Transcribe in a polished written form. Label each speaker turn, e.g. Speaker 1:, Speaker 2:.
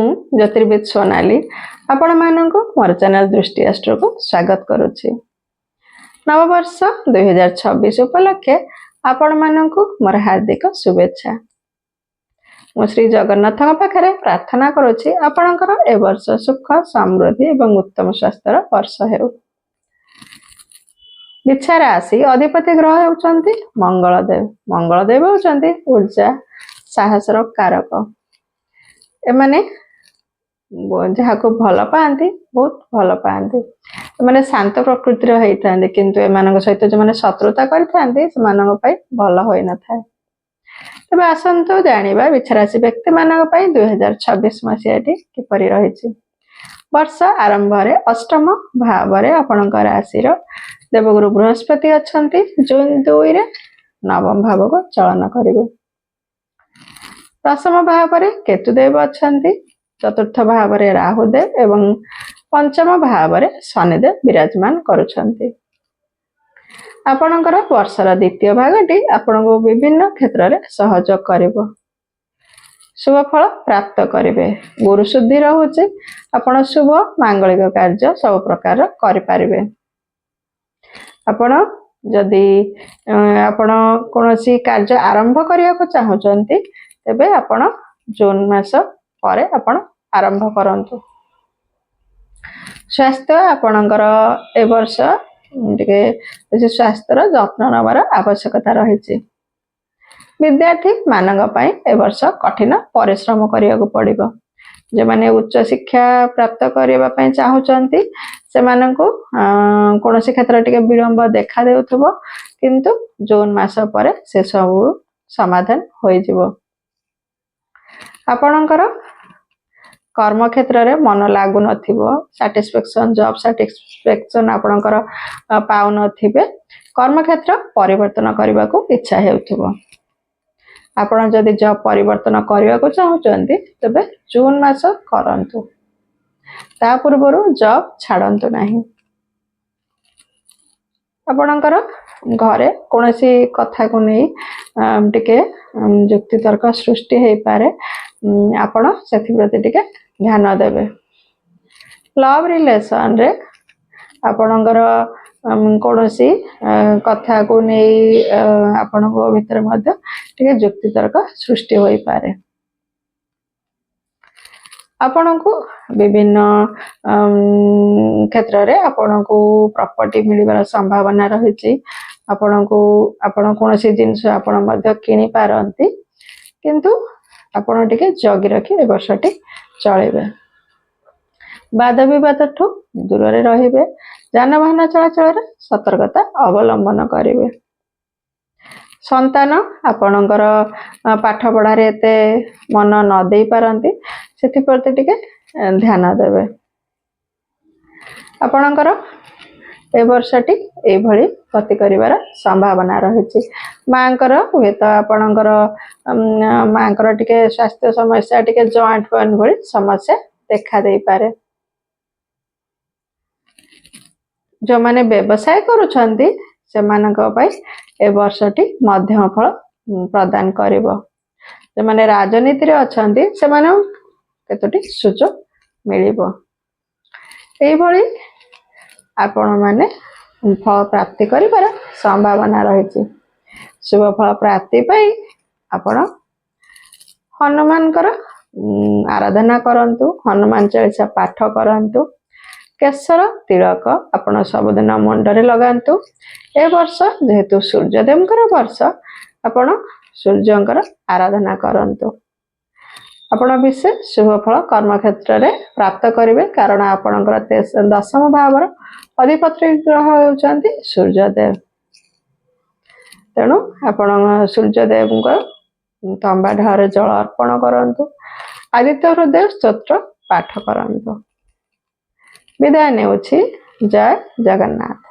Speaker 1: ज्योतिर्विद सोनाली आपण मानक मोर चैनल दृष्टि एस्ट्रो को स्वागत करुछि। नववर्ष 2026 उपलक्षे आपण मानक मोर हार्दिक शुभेच्छा। मु श्री जगन्नाथ पाखरे प्रार्थना करुछि आपणकर ए वर्ष सुख समृद्धि एवं उत्तम स्वास्थ्यर वर्ष हेउ। विच्छा राशि अधिपति ग्रह होउचंती मंगलदेव होउचंती ऊर्जा साहसर कारक। एमाने जहाँ को भल पाती बहुत भल पाती एमाने शांत प्रकृतिर होता किंतु एमान सहित जो मैंने शत्रुता करते भल हो न था। तेज आसतु जाना विच्छाराशि व्यक्ति मान 2026 मसीहाटी किपर रही। वर्ष आरंभ अष्टम भाव आपण राशि देवगुरु बृहस्पति अच्छा जून 2 नवम भाव को चलन करेंगे। दशम भाव केतुदेव अच्छा चतुर्थ भाव राहुदेव एवं पंचम भाव शनिदेव विराजमान करुछंती। आपणकर वर्षर द्वितीय भागटी आपण को विभिन्न क्षेत्र में सहयोग करिवो। शुभ फल प्राप्त करेंगे। गुरु शुद्धि रोचे आपण शुभ मांगलिक कार्य सब प्रकार करें। आपण जदि आपण कौन कार्य आरंभ करने को चाहते तेबे आपण जून मास पर आपण आरंभ करंतु। स्वास्थ्य आपणकर ए वर्ष टिके स्वास्थ्यर जत्न नबार आवश्यकता रही। विद्यार्थी मानक पई ए वर्ष कठिन परिश्रम करिया पड़िबो। जे माने उच्च शिक्षा प्राप्त करबा पई चाहुचंती से माननको कोनोसी क्षेत्र टिके विलंब देखा देउथबो किंतु जून मास पर से सब समाधान होई जिवो। आपणकर कर्म क्षेत्र में मन लागू नथिबो सैटिस्फैक्शन जॉब सैटिस्फैक्शन आपणकर पाउ नथिबे। कर्म क्षेत्र परिवर्तन करने को इच्छा हेउथबो। आपण जदि जॉब परिवर्तन करने को चाहते तेबे जून मास करंतु। ता पूर्व जॉब छाड़ंतु नहीं। आपणकर घरे कोनोसी कथा को नहीं टिके जुक्ति तर्क सृष्टि हो पारे। आपण से प्रति टिके ध्यान देवे। लव रिलेशन रे आपणकर कोनोसी कथा को नहीं आपण को भीतर मध्य टिके जुक्ति तर्क सृष्टि हो पारे। आपण को विभिन्न क्षेत्र रे आपण को प्रॉपर्टी मिलबार संभावना रही। आपण को आपण कोनोसी जिंस आपण मध्य किनि पारंती किंतु आपण टिके जगी रखी ए वर्षटी चलेबे। वाद विवाद ठू दूर रे रहिबे। जानवाहन चलाचल रे सतर्कता अवलंबन करिवे। संतान आपणकर पाठ पढ़ारे एते मन न दे पारंती सेति प्रति टिके ध्यान देवे। आपणकर ए वर्षटी ए भली गति करिवार संभावना रही। मांकर हुए तो आपणकर मांकर टिके स्वास्थ्य समस्या टिके जॉइंट पेन भली समस्या देखा दे पारे। जो माने व्यवसाय करूछंती से मानक पई ए वर्षटी मध्यम फल प्रदान करिवो। जे माने राजनीति रे अछंती से माने केतोटी सुजोग मिलिबो। एई भली आपण माने फल प्राप्ति करिवार संभावना रही। शुभ फल प्राप्ति पई आपण हनुमानकर आराधना करंतु। हनुमान चालीसा पाठ करंतु। केसर तिलक आपण सबदिन मुंडरे लगांतु। ए वर्ष जेहेतु सूर्यदेवकर वर्ष आपण सूर्यंकर आराधना करंतु। आपण विशेष शुभ फल कर्म क्षेत्र में प्राप्त करेंगे कारण आपणकर दशम भावर अधिपति ग्रह होउचंती सूर्यदेव। तेणु आपण सूर्यदेव तंबा ढारे जल अर्पण करंतु। आदित्य हृदय स्तोत्र पाठ करंतु। विदाय नेउछि। जय जगन्नाथ।